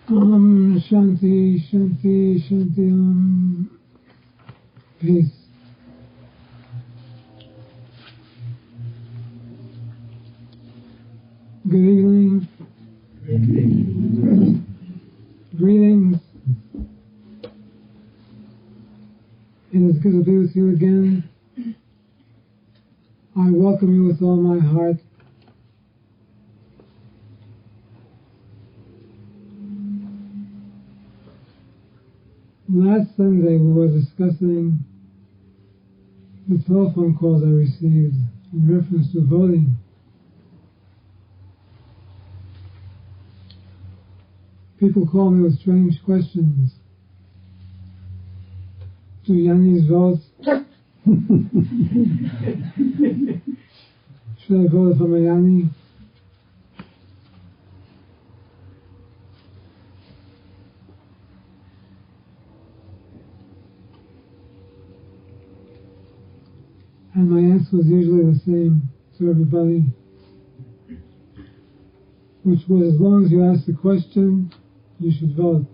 Shanti, Shanti, Shanti, peace. Good evening. Greetings. It is good to be with you again. I welcome you with all my heart. Last Sunday we were discussing the telephone calls I received in reference to voting. People call me with strange questions. Do jnanis vote? Should I vote if I'm a jnani? And my answer was usually the same to everybody, which was, as long as you ask the question, you should vote.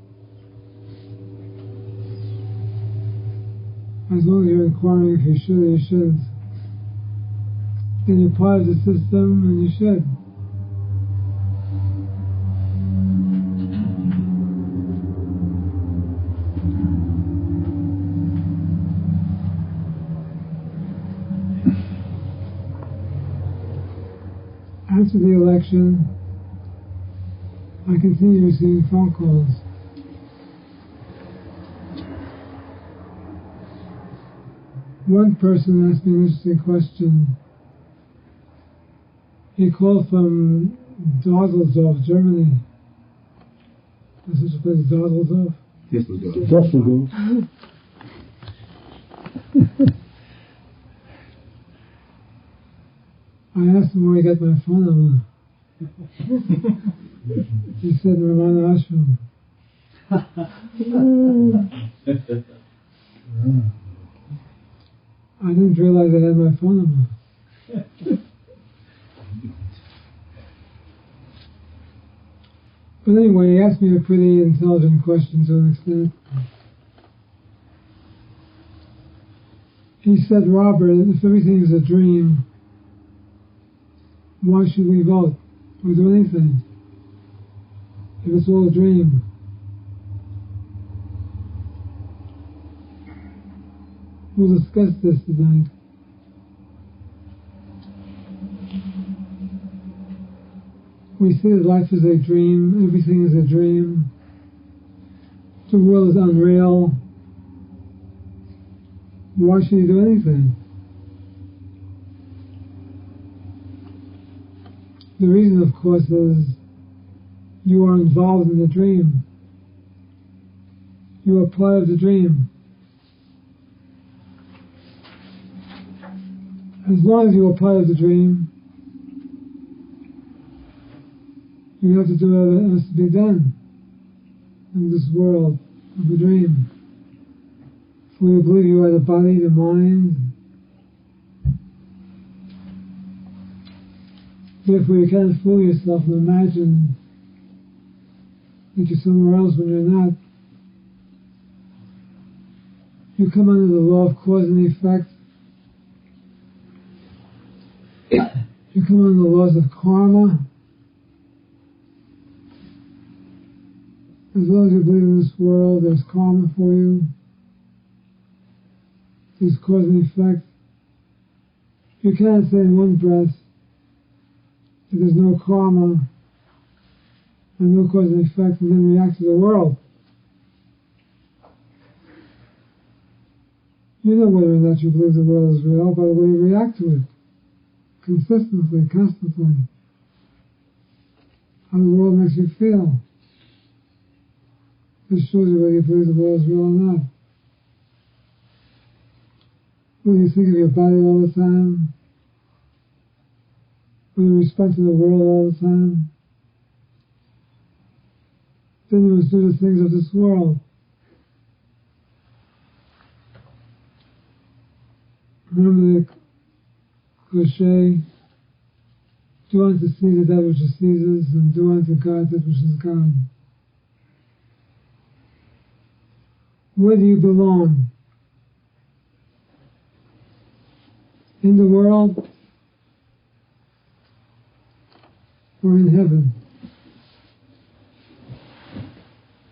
As long as you're inquiring if you should or you shouldn't. Then you're part of the system and you should. After the election, I continued receiving phone calls. One person asked me an interesting question. He called from Düsseldorf, Germany. Is such a place as Düsseldorf? Düsseldorf. I asked him where he got my phone number. He said Ramana Ashram. I didn't realize I had my phone number. But anyway, he asked me a pretty intelligent question to an extent. He said, Robert, if everything is a dream, why should we vote or do anything if it's all a dream? We'll discuss this tonight. We see that life is a dream, everything is a dream, the world is unreal. Why should you do anything? The reason, of course, is you are involved in the dream. You are part of the dream. As long as you are part of the dream, you have to do whatever has to be done in this world of the dream. For you believe you are the body, the mind. Therefore you can't fool yourself and imagine that you're somewhere else when you're not. You come under the law of cause and effect. You come under the laws of karma. As long as you believe in this world, there's karma for you. There's cause and effect. You can't say in one breath that there's no karma and no cause and effect and then react to the world. You know whether or not you believe the world is real by the way you react to it. Consistently, constantly. How the world makes you feel. This shows you whether you believe the world is real or not. Will you think of your body all the time? Will you respond to the world all the time? Then you must do the things of this world. Remember the cliche, do unto Caesar that which is Caesar's, and do unto God that which is God. Where do you belong? In the world or in heaven?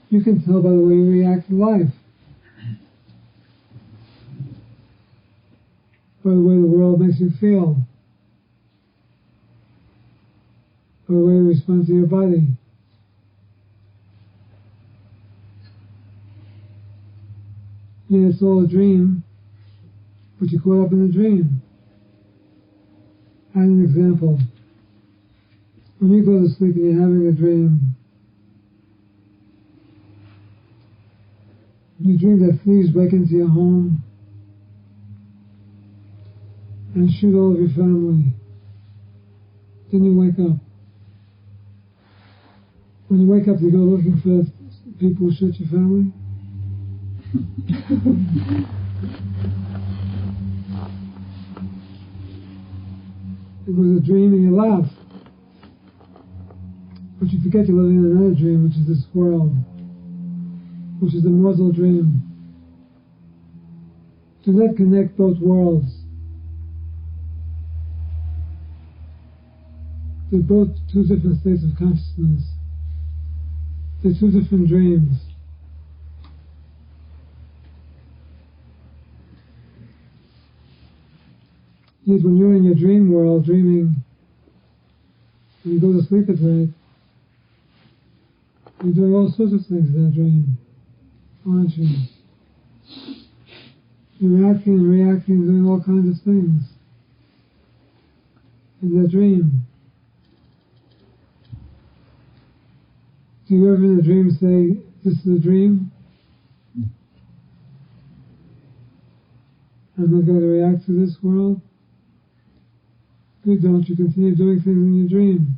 You can tell by the way you react to life, by the way the world makes you feel, by the way you respond to your body. Yeah, it's all a dream, but you're caught up in the dream. And an example. When you go to sleep and you're having a dream, you dream that thieves break into your home and shoot all of your family. Then you wake up. When you wake up, you go looking for people who shoot your family. It was a dream and you laugh. But you forget you're living in another dream, which is this world, which is the mortal dream. Do not connect both worlds. They're both two different states of consciousness. They're two different dreams. Yet when you're in your dream world, dreaming, when you go to sleep at night, you're doing all sorts of things in that dream, aren't you? You're acting and reacting, doing all kinds of things in that dream. Do you ever in a dream say, this is a dream? I'm not going to react to this world? You don't, you continue doing things in your dream.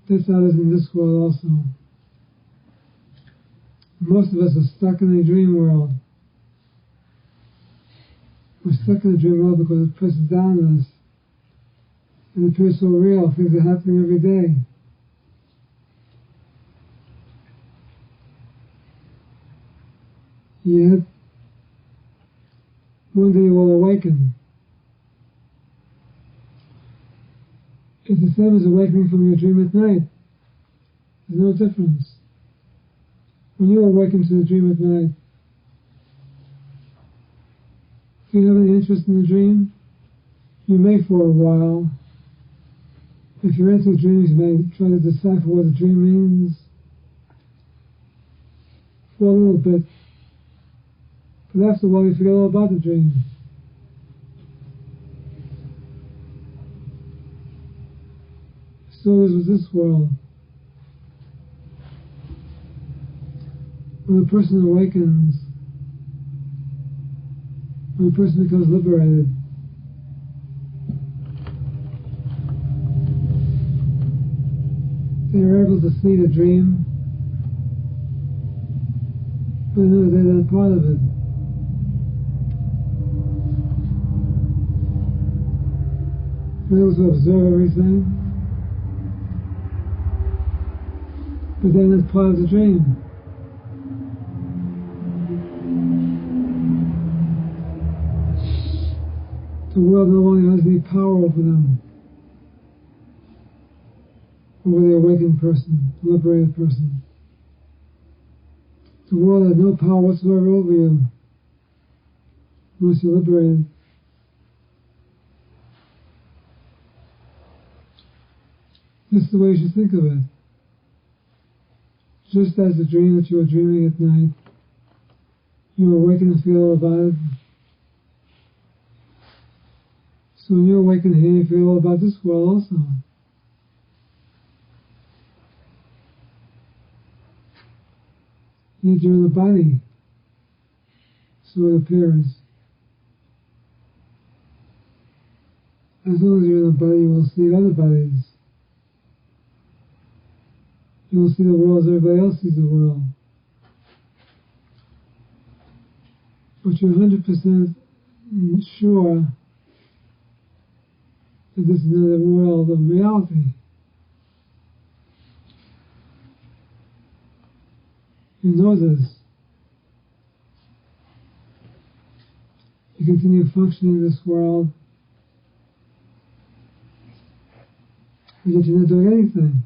That's how it is in this world also. Most of us are stuck in a dream world. We're stuck in a dream world because it presses down on us. And it appears so real, things are happening every day. Yet, one day you will awaken. It's the same as awakening from your dream at night. There's no difference. When you awaken to the dream at night, do you have any interest in the dream? You may for a while. If you're into dreams, you may try to decipher what the dream means for a little bit. But after a while you forget all about the dream. So it is with this world. When a person awakens, when a person becomes liberated, they are able to see the dream, but they know they're not part of it. They're able to observe everything, but then it's part of the dream. The world no longer has any power over them, over the awakened person, the liberated person. The world has no power whatsoever over you unless you're liberated. This is the way you should think of it. Just as the dream that you are dreaming at night, you awaken and feel all about it. So when you awaken here, you feel all about this world also. Yet you're in the body, so it appears. As long as you're in the body, you will see other bodies. You will see the world as everybody else sees the world. But you're 100% sure that this is another world of reality. You know this. continue functioning in this world, but yet you're not doing anything.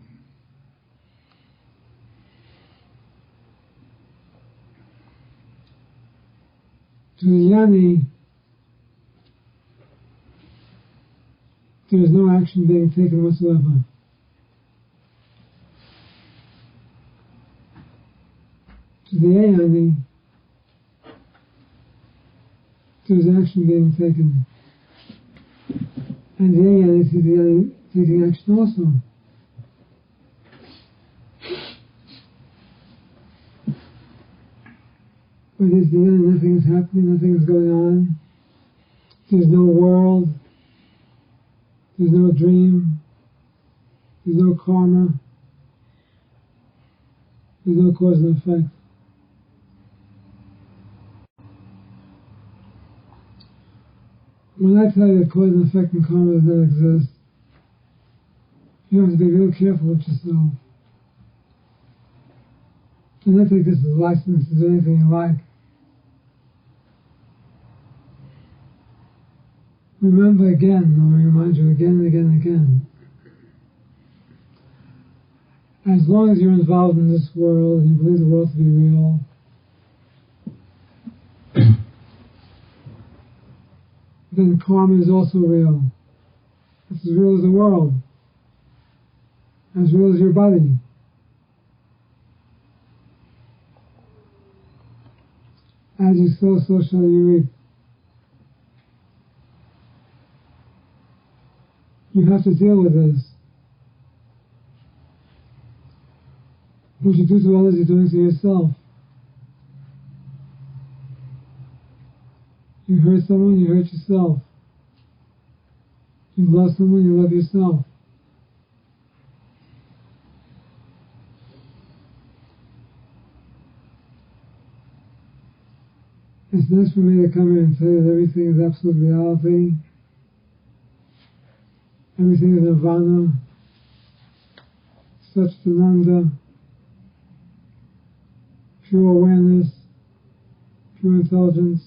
To the Jnani, there is no action being taken whatsoever. To the jnani, there is action being taken. And the jnani sees the jnani taking action also. But is the jnani, nothing is happening, nothing is going on. There's no world. There's no dream. There's no karma. There's no cause and effect. When I tell you that cause and effect and karma does not exist, you have to be real careful with yourself. Do not take this as a license to do anything you like. Remember again, I'll remind you again and again and again. As long as you're involved in this world and you believe the world to be real, then karma is also real. It's as real as the world, as real as your body. As you sow, so shall you reap. You have to deal with this. What you do to others, you're doing to yourself. You hurt someone, you hurt yourself. You love someone, you love yourself. It's nice for me to come here and tell you that everything is absolute reality. Everything is nirvana, Satchitananda, pure awareness, pure intelligence.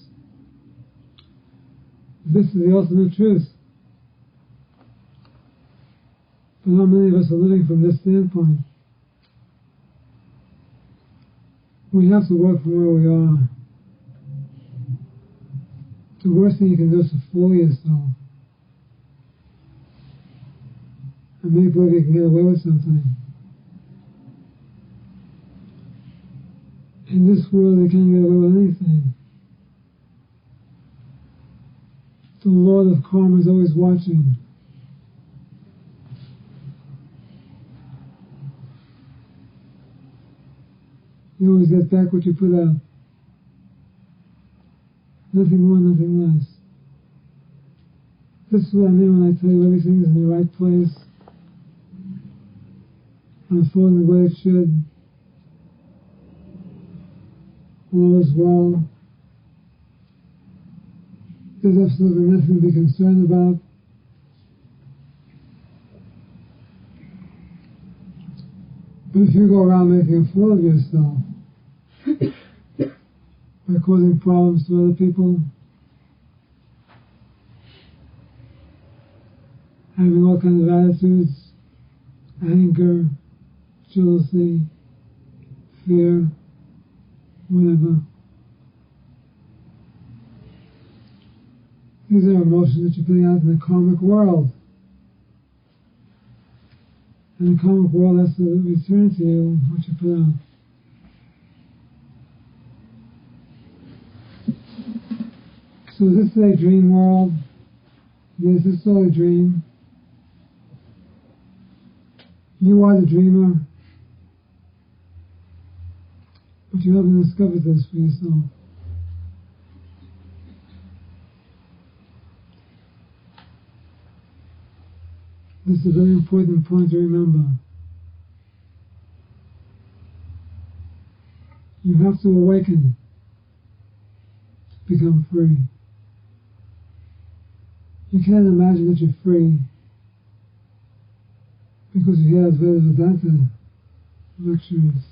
This is the ultimate truth. But how many of us are living from this standpoint? We have to work from where we are. The worst thing you can do is to fool yourself and make believe you can get away with something. In this world, you can't get away with anything. The Lord of Karma is always watching. You always get back what you put out. Nothing more, nothing less. This is what I mean when I tell you everything is in the right place, unfolding the way it should. All is well. There's absolutely nothing to be concerned about. But if you go around making a fool of yourself by causing problems to other people, having all kinds of attitudes, anger, jealousy, fear, whatever. These are emotions that you're putting out in the karmic world. And the karmic world has to return to you what you put out. So this is a dream world. Yes, it's all a dream. You are the dreamer. But you haven't discovered this for yourself. This is a very important point to remember. You have to awaken to become free. You can't imagine that you're free because you hear Vedanta lectures.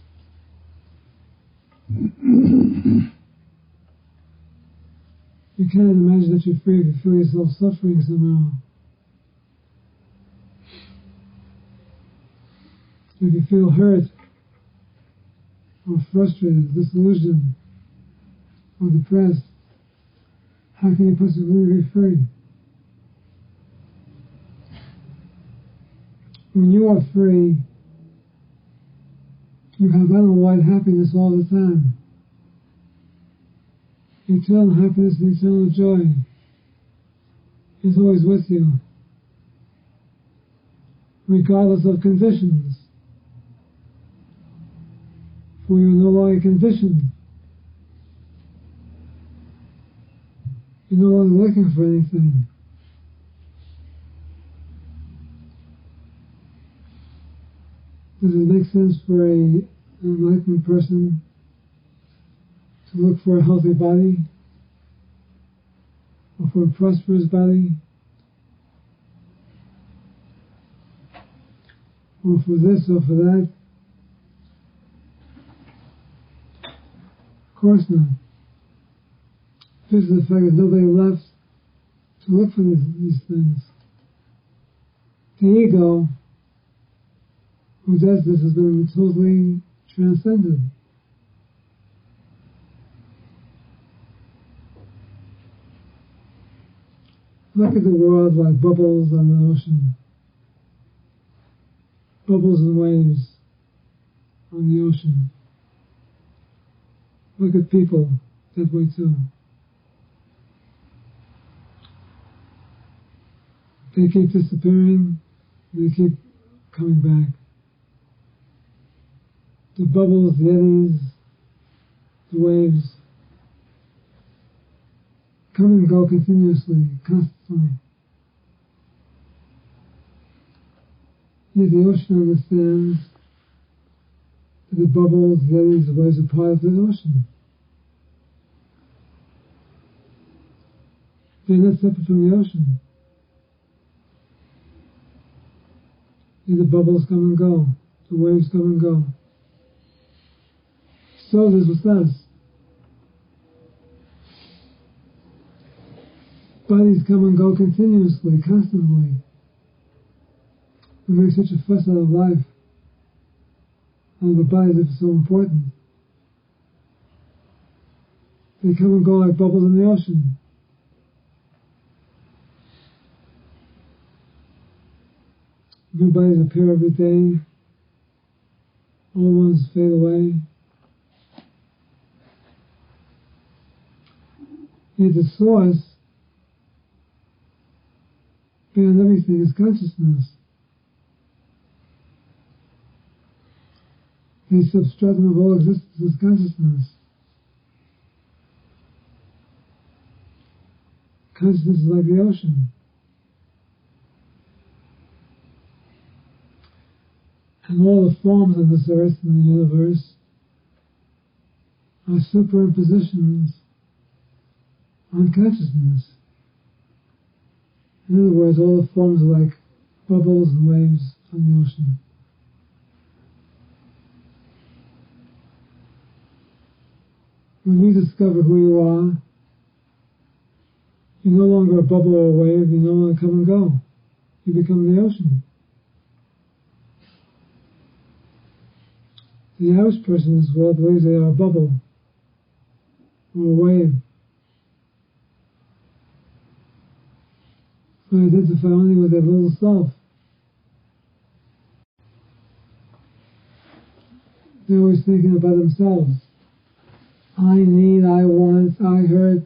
You cannot imagine that you're free if you feel yourself suffering somehow. If you feel hurt, or frustrated, disillusioned, or depressed, how can you possibly be free? When you are free, you have unalloyed happiness all the time. Eternal happiness and eternal joy is always with you, regardless of conditions. For you are no longer conditioned. You're no longer looking for anything. Does it make sense for an enlightened person to look for a healthy body, or for a prosperous body, or for this or for that? Of course not. This is the fact that nobody left to look for these things. The ego, who does this, has been totally transcended. Look at the world like bubbles on the ocean. Bubbles and waves on the ocean. Look at people that way too. They keep disappearing, they keep coming back. The bubbles, the eddies, the waves come and go continuously, constantly. Yet the ocean understands that the bubbles, the eddies, the waves are part of the ocean. They're not separate from the ocean. Yet the bubbles come and go, the waves come and go. So it is with us. Bodies come and go continuously, constantly. We make such a fuss out of life, out of the bodies if it's so important. They come and go like bubbles in the ocean. New bodies appear every day. Old ones fade away. Yet the source beyond everything is consciousness. The substratum of all existence is consciousness. Consciousness is like the ocean. And all the forms of this earth and the universe are superimpositions on consciousness. In other words, all the forms are like bubbles and waves on the ocean. When you discover who you are, you're no longer a bubble or a wave, you no longer come and go. You become the ocean. The average person in this world believes they are a bubble or a wave. They identify only with their little self. They're always thinking about themselves. I need, I want, I hurt,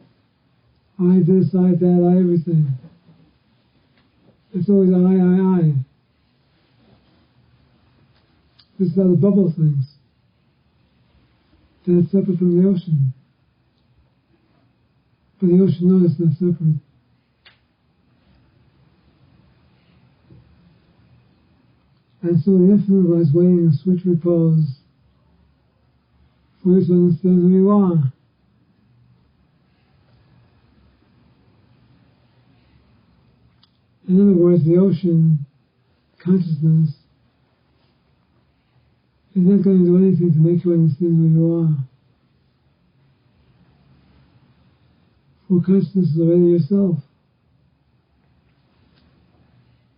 I this, I that, I everything. It's always I. This is how the bubble thinks. That it's separate from the ocean. But the ocean knows it's not separate. And so the infinite lies waiting in sweet repose for you to understand who you are. In other words, the ocean, consciousness, is not going to do anything to make you understand who you are. or consciousness is already yourself.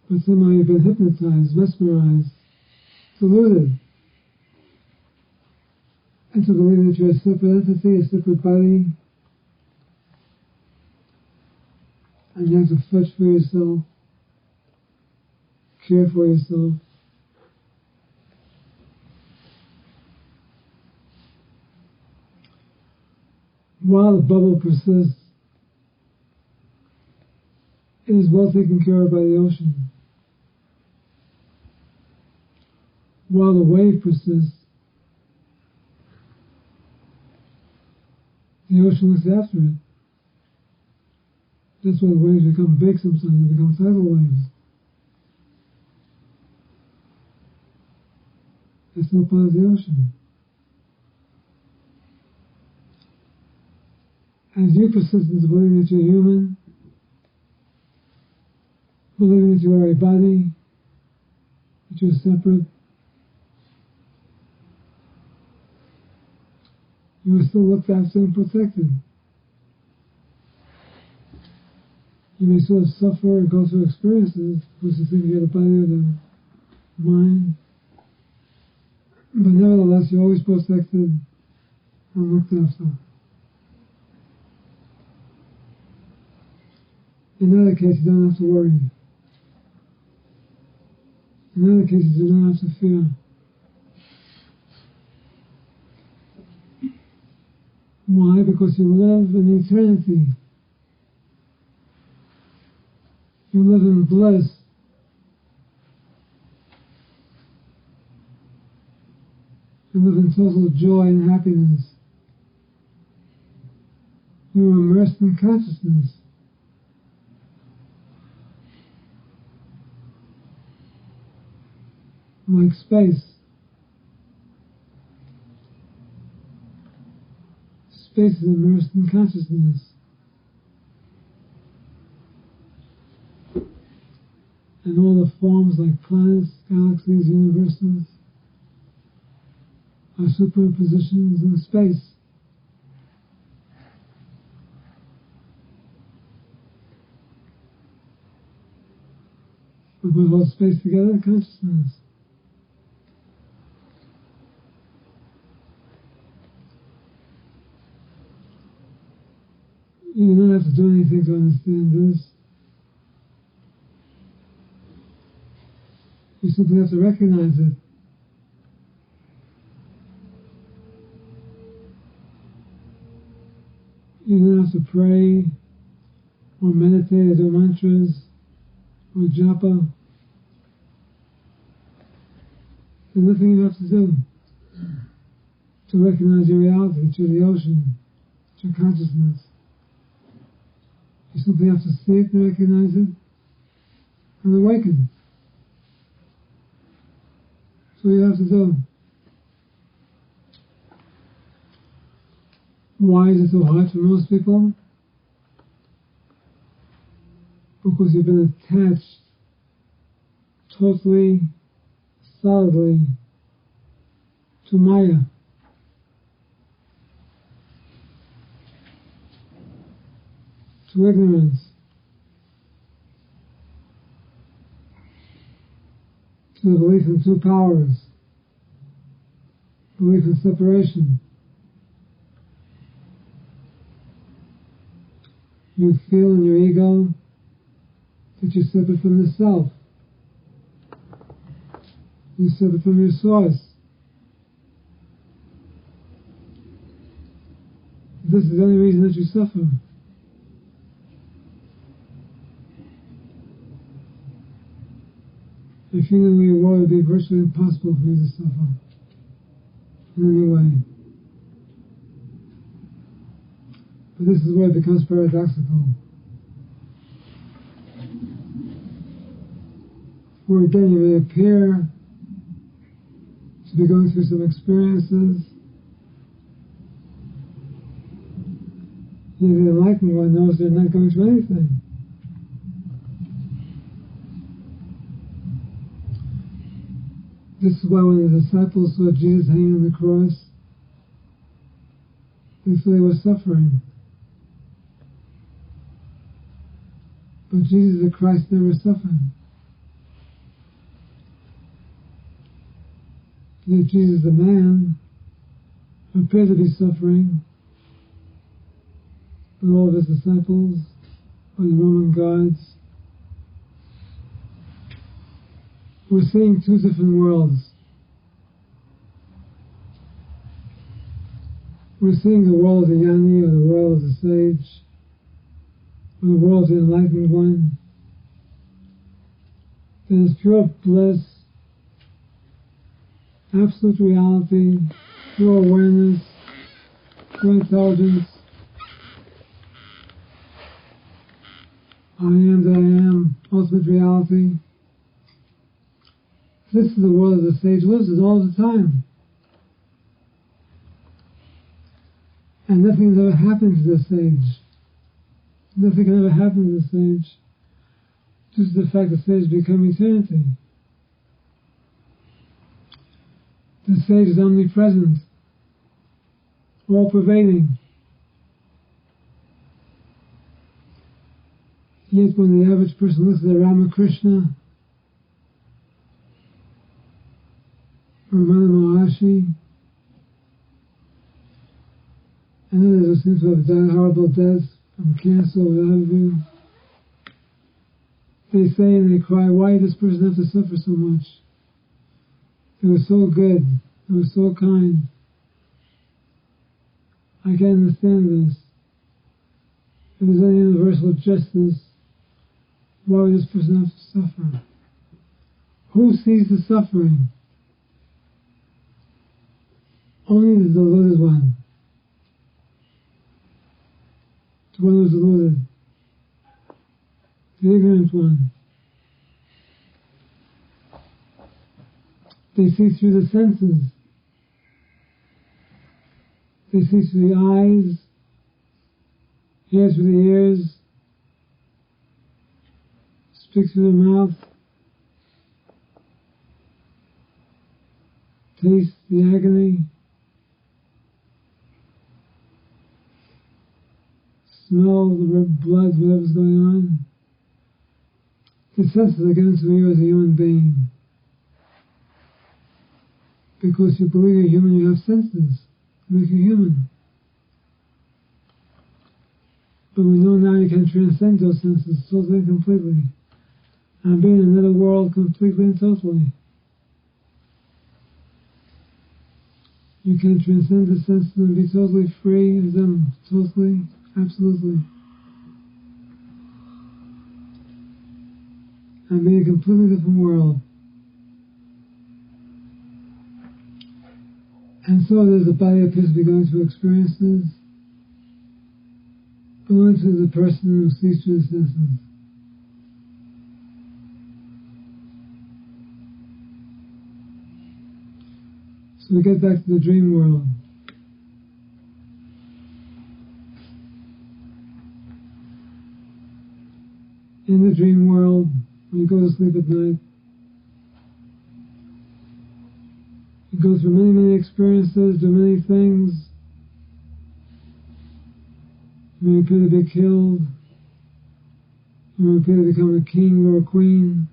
But somehow you've been hypnotized, mesmerized, deluded into believing that you're a separate entity, a separate body, and you have to fetch for yourself, care for yourself. While the bubble persists, it is well taken care of by the ocean. While the wave persists, the ocean looks after it. That's why the waves become big sometimes, they become tidal waves. They're still part of the ocean. As you persist in believing that you're human, believing that you are a body, that you're separate, you are still looked after and protected. You may sort of suffer or go through experiences because you think you're the body or the mind, but nevertheless you're always protected and looked after. In other cases, you don't have to worry. In other cases, you don't have to fear. Why? Because you live in eternity. You live in bliss. You live in total joy and happiness. You are immersed in consciousness. Like space. Space is immersed in consciousness. And all the forms like planets, galaxies, universes are superpositions in space. But what holds space together? Consciousness. You do not have to do anything to understand this. You simply have to recognize it. You don't have to pray, or meditate, or do mantras, or japa. There's nothing you have to do to recognize your reality, that you're the ocean, that your consciousness. You simply have to see it and recognize it and awaken. That's what you have to do. Why is it so hard for most people? Because you've been attached totally, solidly to Maya. To ignorance, to the belief in two powers, belief in separation. You feel in your ego that you're separate from the self. You're separate from your source. This is the only reason that you suffer. If you knew who you were, it would be virtually impossible for you to suffer in any way. But this is where it becomes paradoxical. Where again you may appear to be going through some experiences, yet the enlightened one knows they're not going through anything. This is why when the disciples saw Jesus hanging on the cross, they thought he was suffering. But Jesus the Christ never suffered. Yet Jesus the man appeared to be suffering, but all of his disciples, by the Roman guards, were seeing two different worlds. We're seeing the world of the Jnani, or the world of the sage, or the world of the enlightened one. That is pure bliss, absolute reality, pure awareness, pure intelligence. I am that I am, ultimate reality. This is the world of the sage lives in all the time. And nothing has ever happened to the sage. Nothing can ever happen to the sage. Due to the fact that the sage become eternity. The sage is omnipresent, all-pervading. Yet when the average person looks at a Ramakrishna or Maharshi, and others who seem to have died horrible deaths from cancer or what have you, they say and they cry, why did this person have to suffer so much? They were so good, they were so kind. I can't understand this. If there's any universal justice, why would this person have to suffer? Who sees the suffering? Only the deluded one. The one who's deluded. The ignorant one. They see through the senses. They see through the eyes, hear through the ears, speak through the mouth, taste the agony, smell the red blood, whatever's going on. The senses are given to you as a human being. Because you believe you're human, you have senses. Make you human. But we know now you can transcend those senses totally and completely. And be in another world completely and totally. You can transcend the senses and be totally free of them. Totally, absolutely. And be in a completely different world. And so the body appears to be going through experiences, but only to the person who sees through the senses. So we get back to the dream world. In the dream world, when you go to sleep at night, you go through many, many experiences, do many things. You may appear to be killed. You may appear to become a king or a queen.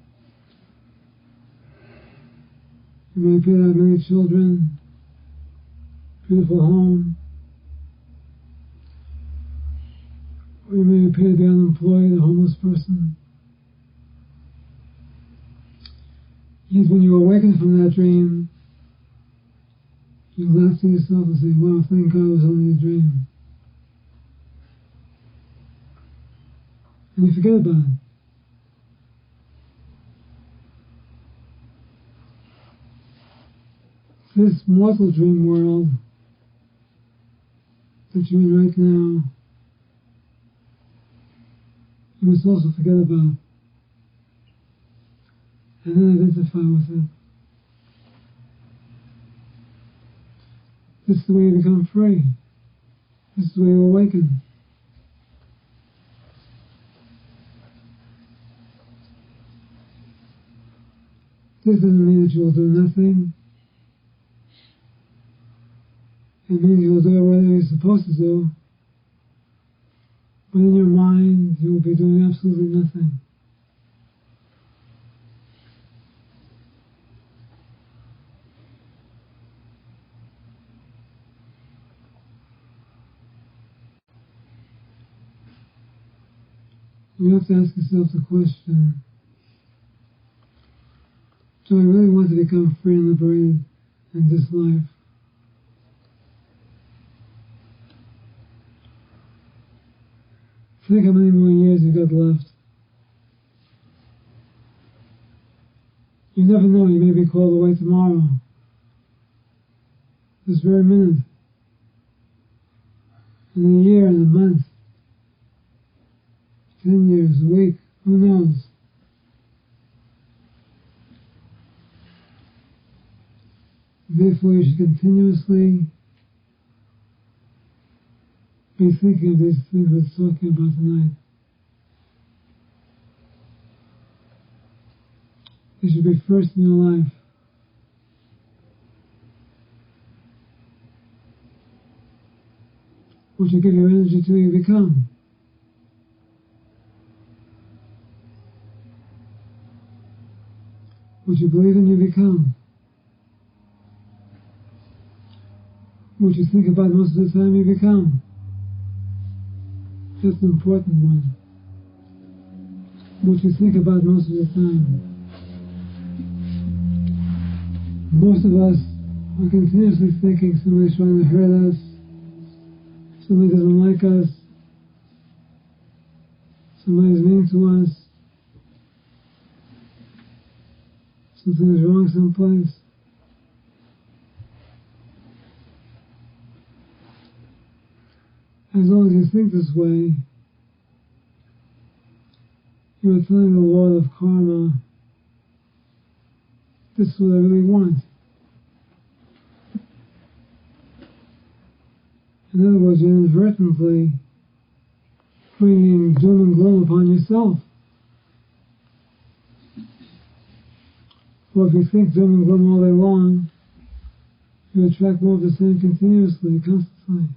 You may appear to have many children, beautiful home. Or you may appear to be unemployed, a homeless person. Yet when you awaken from that dream, you laugh to yourself and say, wow, thank God it was only a dream. And you forget about it. This mortal dream world that you're in right now, you must also forget about. And then identify with it. This is the way you become free. This is the way you awaken. This doesn't mean that you will do nothing. It means you will do whatever you're supposed to do. But in your mind, you will be doing absolutely nothing. You have to ask yourself the question, do I really want to become free and liberated in this life? Think how many more years you got left. You never know, you may be called away tomorrow. This very minute. In a year, in a month. 10 years, a week, who knows? Therefore, you should continuously be thinking of these things we're talking about tonight. They should be first in your life. What you give your energy to, you become. What you believe in, you become. What you think about most of the time, you become. That's an important one. What you think about most of the time. Most of us are continuously thinking somebody's trying to hurt us, somebody doesn't like us, somebody's mean to us, something is wrong someplace. As long as you think this way, you are telling the law of karma, this is what I really want. In other words, you're inadvertently bringing doom and gloom upon yourself. For if you think doom and gloom all day long, you attract more of the same continuously, constantly.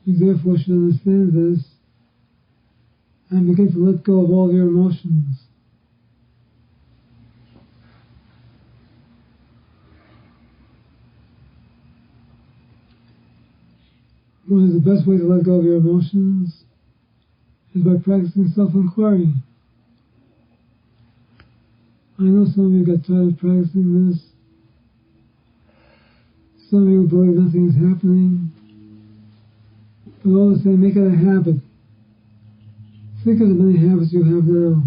You therefore should understand this and begin to let go of all of your emotions. One of the best ways to let go of your emotions is by practicing self-inquiry. I know some of you got tired of practicing this. Some of you believe nothing is happening. But all the same, make it a habit. Think of the many habits you have now.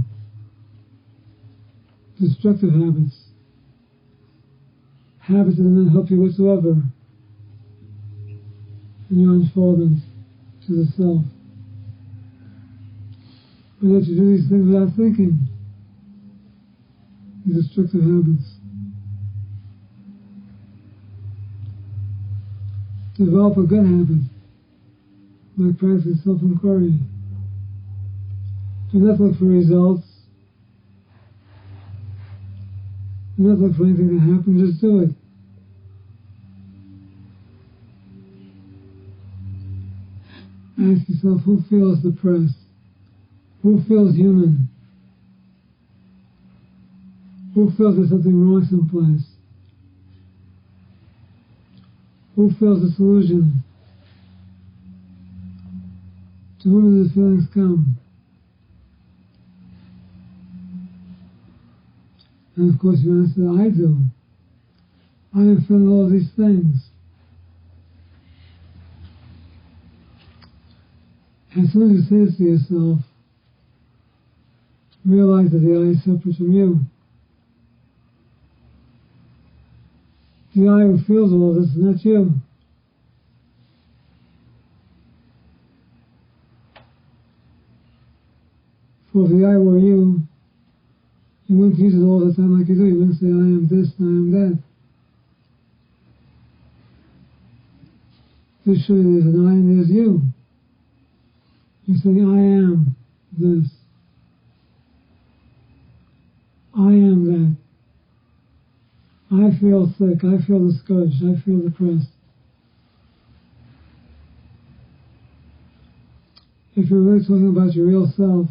Destructive habits. Habits that do not help you whatsoever in your unfoldment to the self. But yet you do these things without thinking. These destructive habits. Develop a good habit by practicing self-inquiry. Do not look for results. Do not look for anything to happen, just do it. Ask yourself, who feels depressed? Who feels human? Who feels there's something wrong someplace? Who feels disillusion? To whom do the feelings come? And of course you answer, I do. I am feeling all of these things. As soon as you say this to yourself, realize that the I is separate from you. The I who feels all of this is not you. For if the I were you, you wouldn't use it all the time like you do. You wouldn't say, I am this and I am that. This shows there's an I and there's you. You're saying, I am this. I am that. I feel sick, I feel discouraged, I feel depressed. If you're really talking about your real self,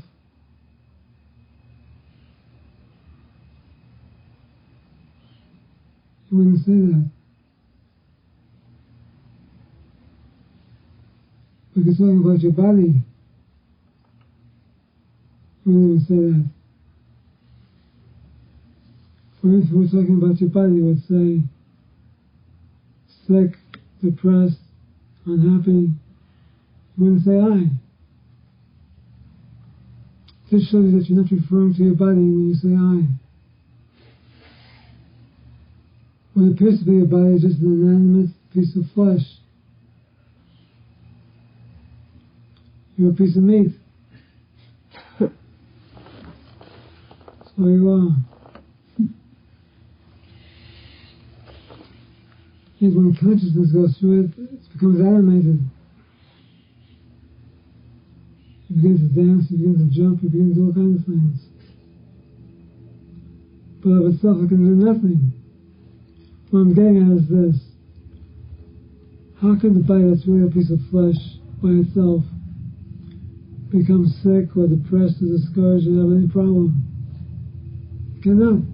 you wouldn't say that. If you're talking about your body, you wouldn't even say that. For instance, if we're talking about your body, you would say sick, depressed, unhappy. You wouldn't say I. This shows you that you're not referring to your body when you say I. What appears to be your body is just an inanimate piece of flesh. You're a piece of meat. So you are. Yet when consciousness goes through it, it becomes animated. It begins to dance, it begins to jump, it begins to do all kinds of things. But of itself it can do nothing. What I'm getting at is this. How can the body that's really a piece of flesh by itself become sick or depressed or discouraged or have any problem? It cannot.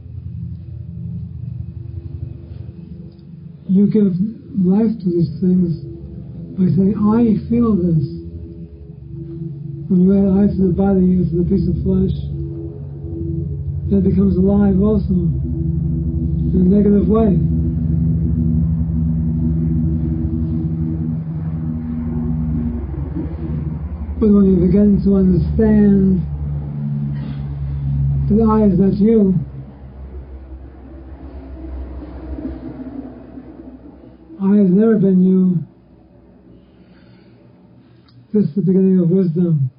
You give life to these things by saying, I feel this. When you add I to the body, to the piece of flesh, that becomes alive also, in a negative way. But when you begin to understand that I is not you, I has never been you, this is the beginning of wisdom.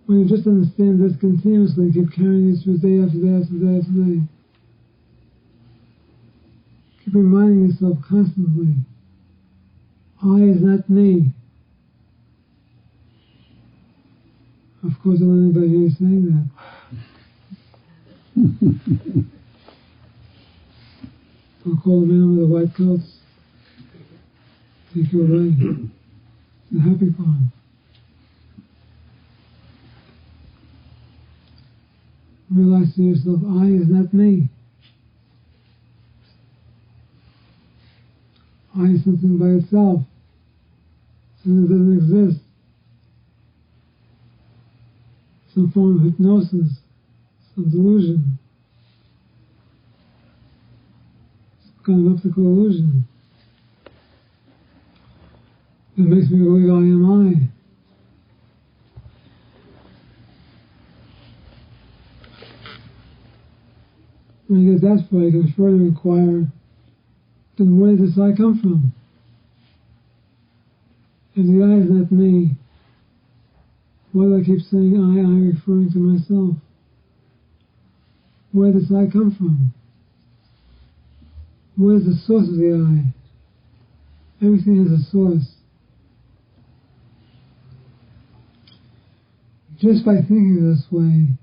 When you just understand this continuously, keep carrying it through day after day after day after day. Keep reminding yourself constantly, I is not me. Of course, I don't know anybody here saying that. I'll call the man with the white coats, take you away. The happy poem. Realize to yourself, I is not me. I is something by itself, something that doesn't exist. Some form of hypnosis, some delusion, some kind of optical illusion that makes me believe I am I. When you get that far, you can further inquire, then where does this I come from? If the I is not me, why do I keep saying I referring to myself? Where does I come from? Where is the source of the I? Everything has a source. Just by thinking this way,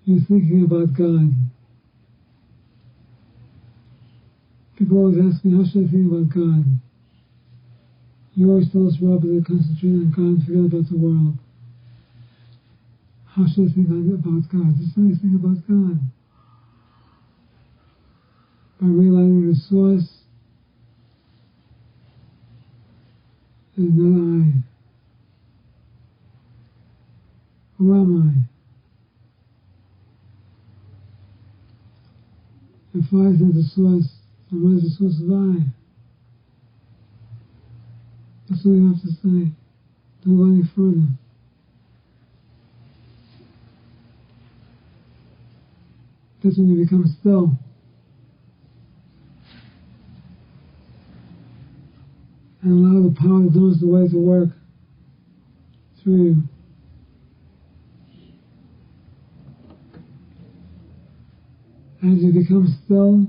you're thinking about God. People always ask me, how should I think about God? You always tell us, Robert, to concentrate on God and forget about the world. How should I think about God? Just let me think about God. By realizing the source is not I. Who am I? If I is not the source, then what is the source of I? That's all you have to say. Don't go any further. That's when you become still. And allow the power that knows the way to work through you. As you become still,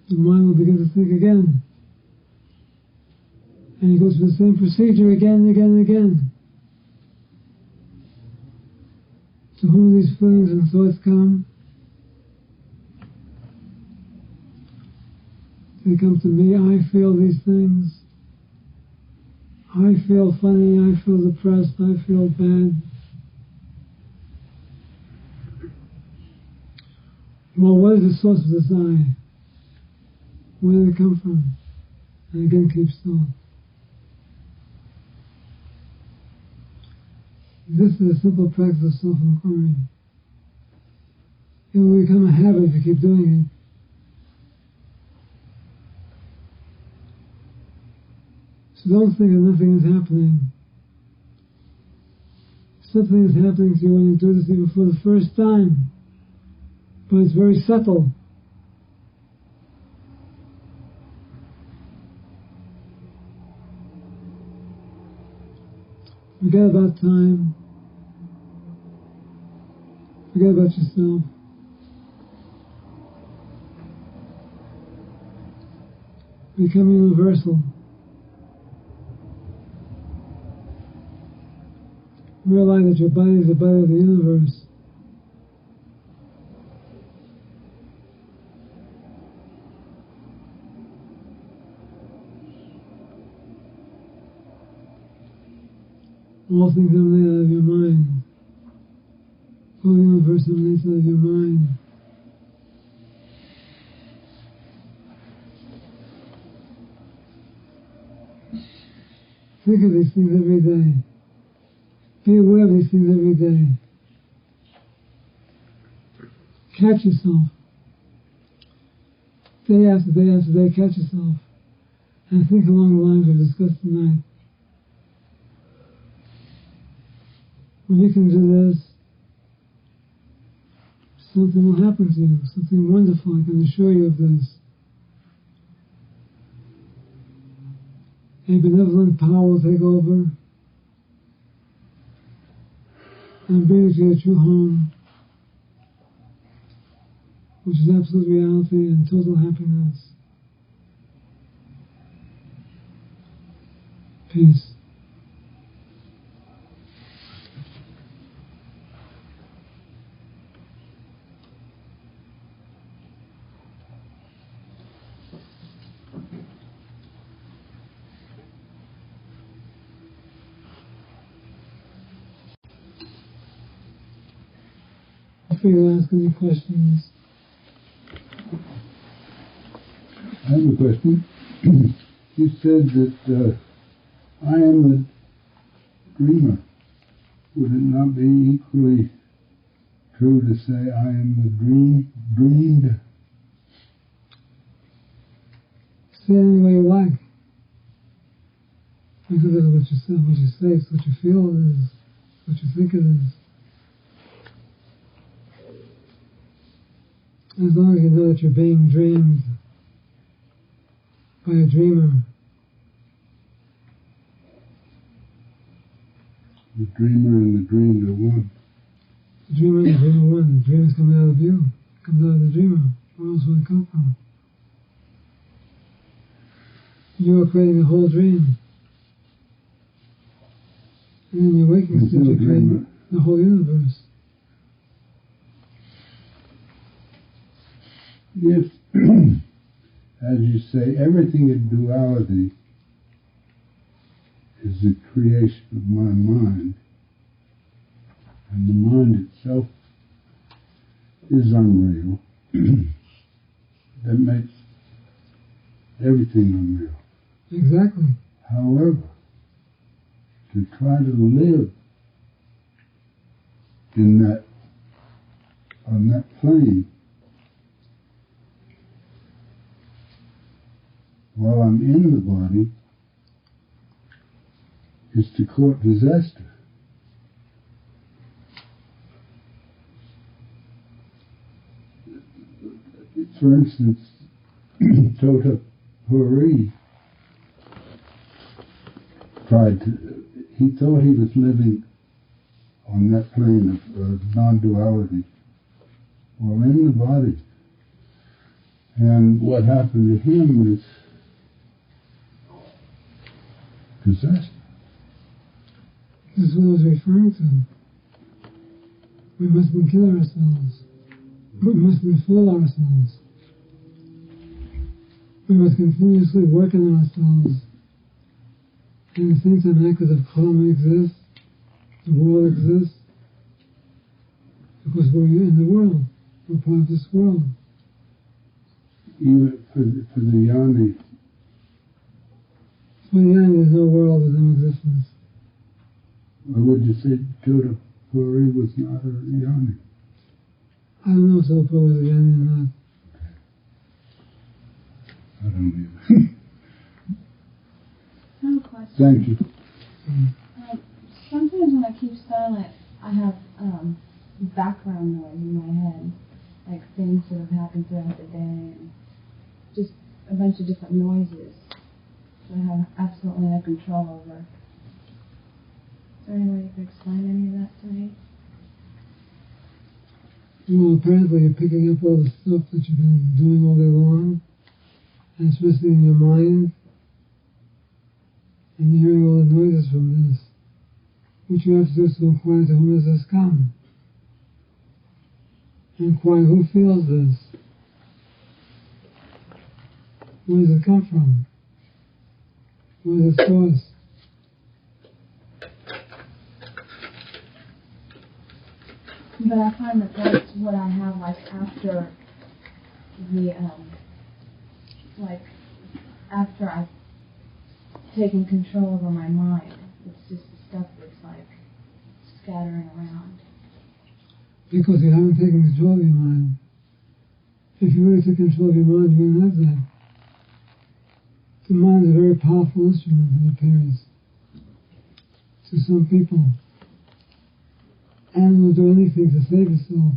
the mind will begin to think again. And you go through the same procedure again and again and again. To whom these feelings and thoughts come, They come to me, I feel these things. I feel funny, I feel depressed, I feel bad. Well, what is the source of this I? Where did it come from? And again, keep still. This is a simple practice of self-inquiry. It will become a habit if you keep doing it. So don't think that nothing is happening. Something is happening to you when you do this even for the first time. But it's very subtle. Forget about time. Forget about yourself. Become universal. Realize that your body is the body of the universe. All things emanate out of your mind. All the universe emanates out of your mind. Think of these things every day. Be aware of these things every day. Catch yourself. Day after day after day, catch yourself. And think along the lines we've discussed tonight. When you can do this, something will happen to you, something wonderful, I can assure you of this. A benevolent power will take over and bring you to your true home, which is absolute reality and total happiness. Peace. For you to ask any questions. I have a question. You said that I am the dreamer. Would it not be equally true to say I am the dreamed? Say it any way you like. Think of it as what you say, it's what you feel it is, what you think it is. As long as you know that you're being dreamed by a dreamer. The dreamer and the dreamed are one. The dreamer and the dreamer are one. The dream is coming out of you. It comes out of the dreamer. Where else would it come from? You are creating the whole dream. And in your waking state, you're creating the whole universe. If, as you say, everything in duality is the creation of my mind, and the mind itself is unreal, that makes everything unreal. Exactly. However, to try to live in that, on that plane, while I'm in the body, is to court disaster. For instance, Totapuri he thought he was living on that plane of non-duality, while in the body. And what happened to him is disaster. This is what I was referring to. We mustn't kill ourselves. We mustn't fool ourselves. We must continuously work on ourselves. And at the same time, because of karma exists, the world exists, because we're in the world. We're part of this world. Even for the jnani. For the jnani, there's no world, there's no existence. Or would you say Totapuri was not a jnani? I don't know if Totapuri was a jnani or not. I don't either. I have a question. Thank you. Sometimes when I keep silent, I have background noise in my head, like things that have happened throughout the day, and just a bunch of different noises that I have absolutely no control over. Is there any way you can explain any of that to me? Well, apparently you're picking up all the stuff that you've been doing all day long, and especially in your mind, and you're hearing all the noises from this. What you have to do is to inquire to whom does this come? Inquire who feels this? Where does it come from? Where is its source? But I find that that's what I have, like, after the, after I've taken control over my mind. It's just the stuff that's, like, scattering around. Because you haven't taken control of your mind. If you really took control of your mind, you wouldn't have that. The mind is a very powerful instrument, it appears, to some people. And will do anything to save itself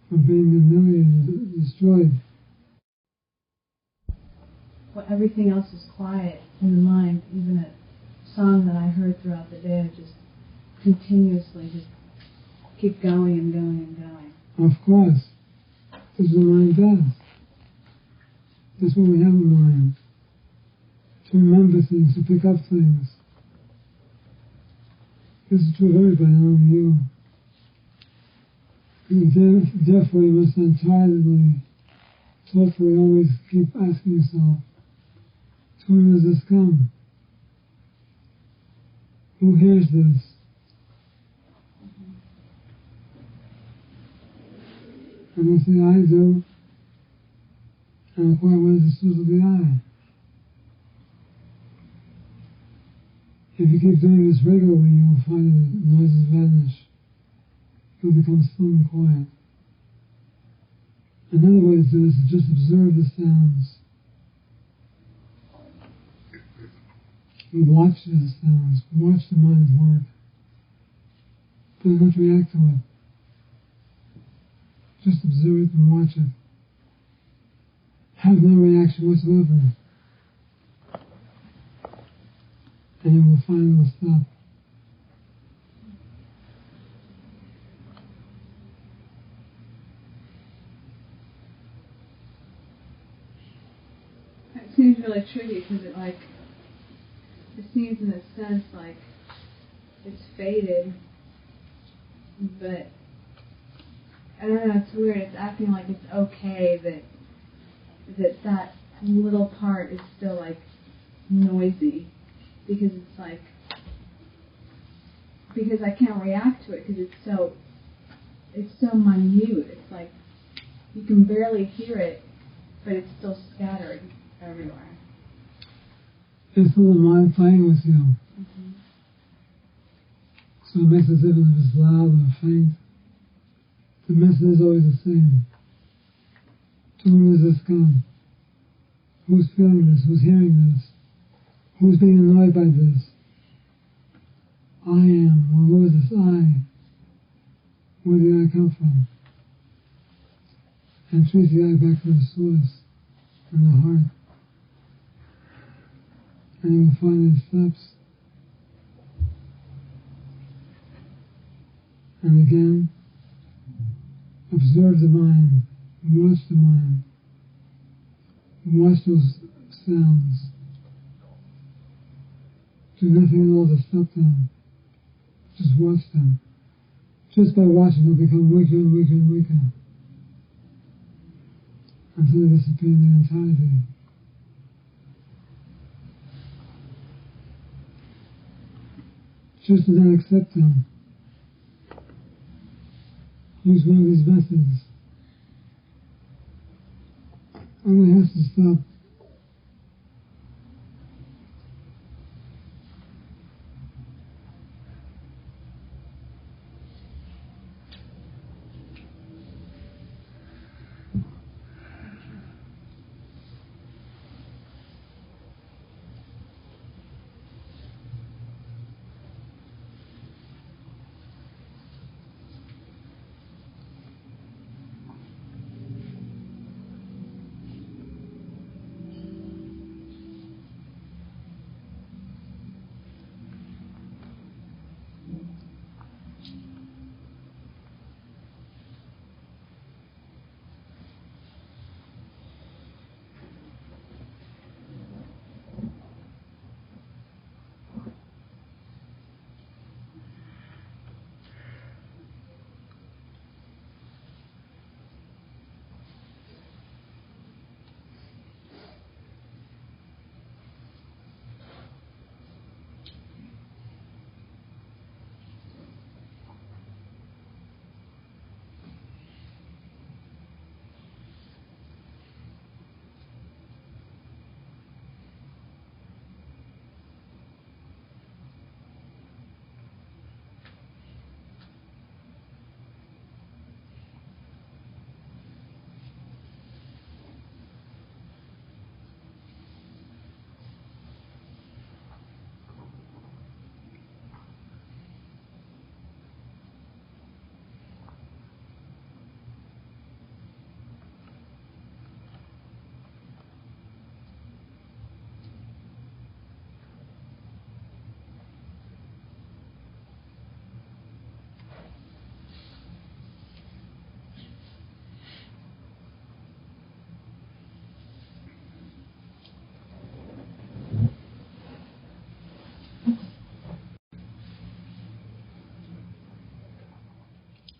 from being annihilated and destroyed. When everything else is quiet in the mind, even a song that I heard throughout the day, just continuously just keep going and going and going. Of course. That's what the mind does. That's what we have in mind. To remember things, to pick up things. This is true of everybody, not only you. And therefore you must entirely, thoughtfully always keep asking yourself, to whom does this come? Who hears this? And you say, I do. And inquire, what is the source of the I? If you keep doing this regularly, you'll find that the noises vanish. You'll become still and quiet. Another way to do this is just observe the sounds. You watch the sounds. Watch the mind's work. But don't react to it. Just observe it and watch it. Have no reaction whatsoever. And you will find it will stop. It seems really tricky because it seems in a sense like it's faded, but I don't know, it's weird. It's acting like it's okay that little part is still like noisy, because it's like, because I can't react to it because it's so minute. It's like you can barely hear it, but it's still scattered everywhere. It's still the mind playing with you. Mm-hmm. So it makes a difference if it's loud or faint. The message is always the same. To whom does this come? Who's feeling this? Who's hearing this? Who's being annoyed by this? I am. Well, who is this I? Where did I come from? And trace the I back to the source, in the heart. And you will find it stops. And again, observe the mind, watch the mind, watch those sounds. Do nothing at all to stop them. Just watch them. Just by watching, they'll become weaker and weaker and weaker until they disappear in their entirety. just to not accept them. Use one of these methods. And it has to stop.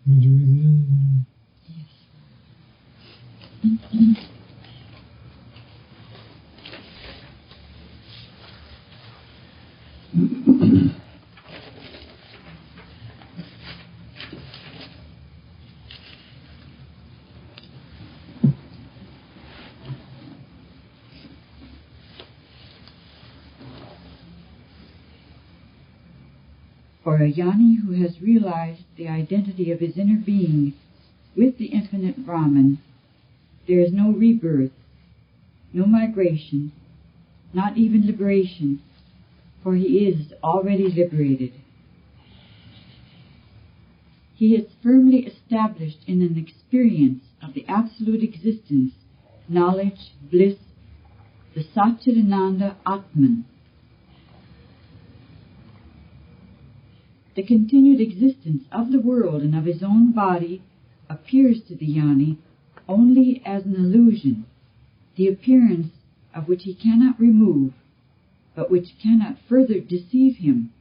Would you read the end? Yes. For a jnani who has realized the identity of his inner being with the infinite Brahman, there is no rebirth, no migration, not even liberation, for he is already liberated. He is firmly established in an experience of the absolute existence, knowledge, bliss, the Satchidananda Atman. The continued existence of the world and of his own body appears to the jnani only as an illusion, the appearance of which he cannot remove, but which cannot further deceive him,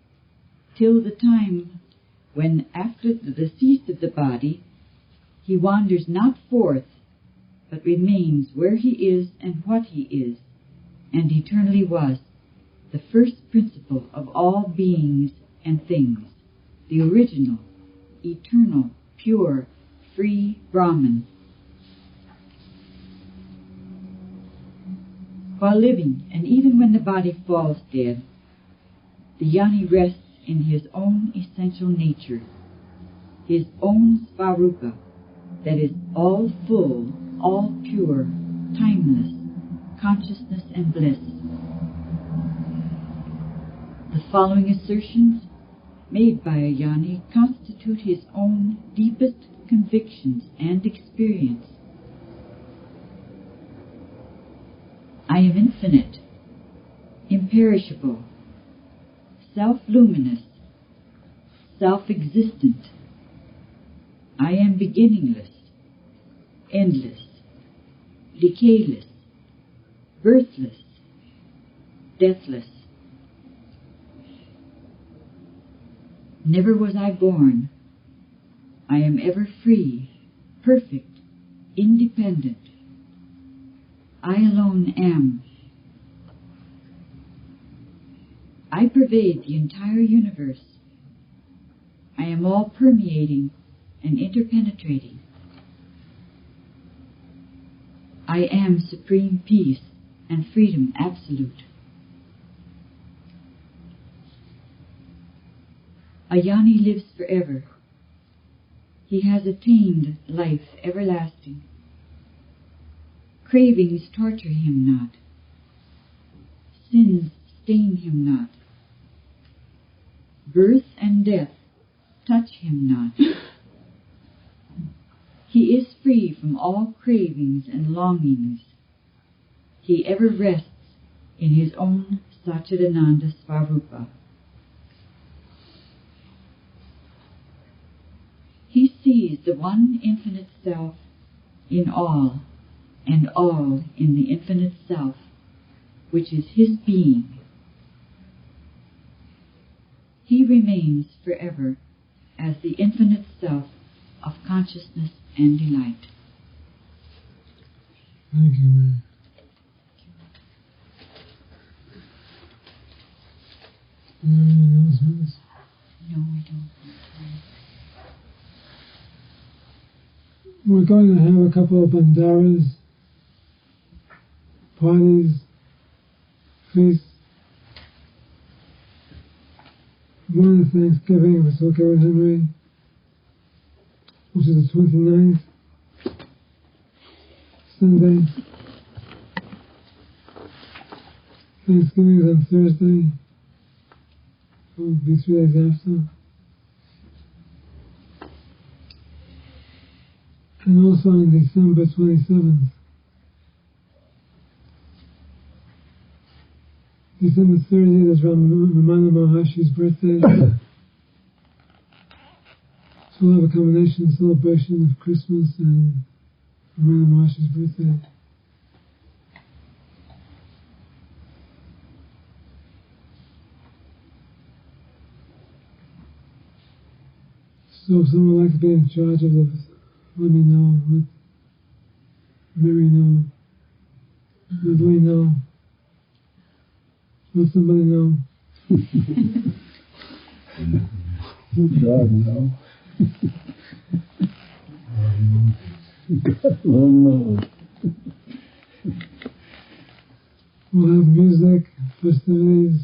till the time when, after the decease of the body, he wanders not forth, but remains where he is and what he is, and eternally was, the first principle of all beings and things, the original, eternal, pure, free Brahman. While living, and even when the body falls dead, the jnani rests in his own essential nature, his own svarupa, that is all full, all pure, timeless, consciousness and bliss. The following assertions made by a jnani constitute his own deepest convictions and experience. I am infinite, imperishable, self-luminous, self-existent. I am beginningless, endless, decayless, birthless, deathless. Never was I born. I am ever free, perfect, independent. I alone am. I pervade the entire universe I am all permeating and interpenetrating. I am supreme peace and freedom absolute. A jnani lives forever. He has attained life everlasting. Cravings torture him not. Sins stain him not. Birth and death touch him not. He is free from all cravings and longings. He ever rests in his own Satchidananda Svarupa. He sees the one infinite self in all, and all in the infinite self, which is his being. He remains forever as the infinite self of consciousness and delight. Thank you, man. Any announcements? No, I don't. We're going to have a couple of bandaras, parties, feasts. One is Thanksgiving for Sir Karen Henry, which is the 29th, Sunday. Thanksgiving is on Thursday. It will be 3 days after. And also on December 27th. December 30th is Ramana Maharshi's birthday. So we'll have a combination celebration of Christmas and Ramana Maharshi's birthday. So if someone would like to be in charge of this, let me know. Let Mary know. Let Lee know. Let somebody know. God, no. God knows. We'll have music, festivities.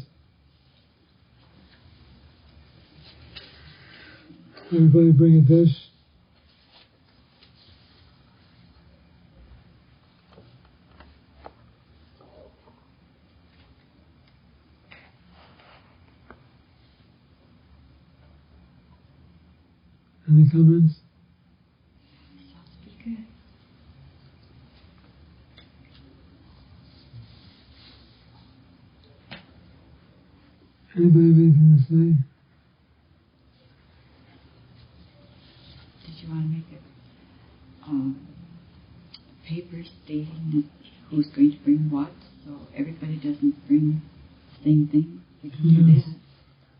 Everybody bring a dish. Any comments? Sounds pretty good. Anybody have anything to say? Did you want to make a paper stating that who's going to bring what, so everybody doesn't bring the same thing? We can do Yes. that.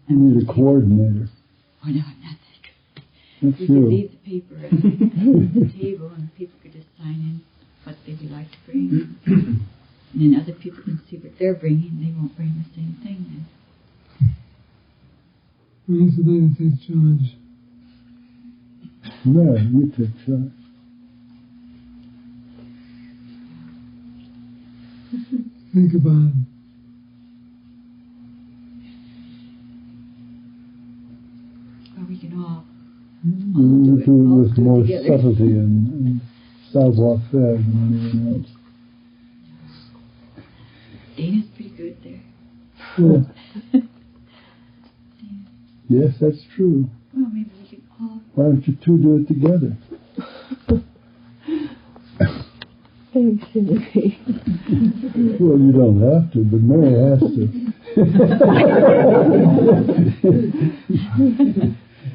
You need a coordinator. Oh, no, not that. That's We you. could leave the paper at the table and people could just sign in what they would like to bring. And then other people can see what they're bringing. They won't bring the same thing then. We need somebody to take charge. No, you take charge. Think about it. Or we can all You do need it. to do it All with do it more together. subtlety and savoir-faire than anything else. Dana's pretty good there. Yeah. Yes, that's true. Well, maybe we can all. Why don't you two do it together? Thanks, Henry. Well, you don't have to, but Mary has to.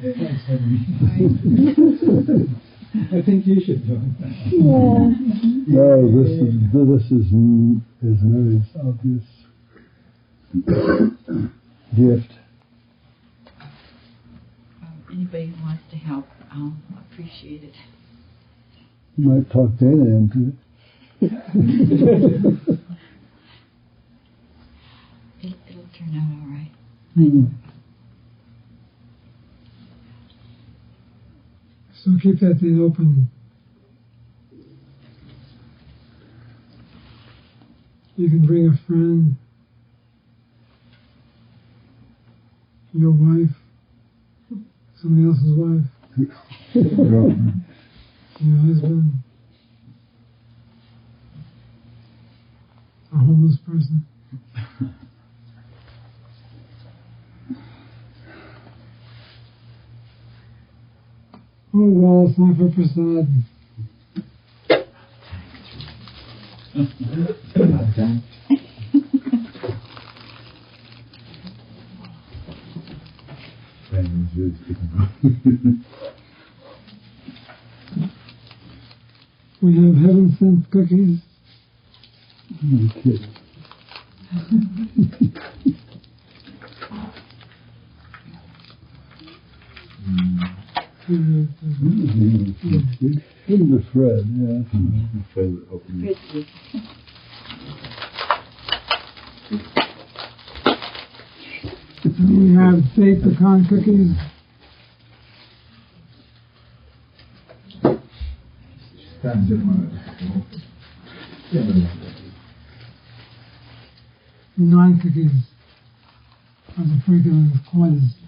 Thanks, Henry. I think you should do it. Yeah. No, this is Mary's obvious gift. Anybody who wants to help, I'll appreciate it. You might talk Dana into it. It'll turn out all right. Mm. So keep that thing open. You can bring a friend, your wife, somebody else's wife, your husband, a homeless person. Oh well, it's not for prasad. We have heaven-sent cookies. Okay. Give him the Fred, yeah. Favorite opening. We have baked pecan cookies. Non cookies are the frequent quite as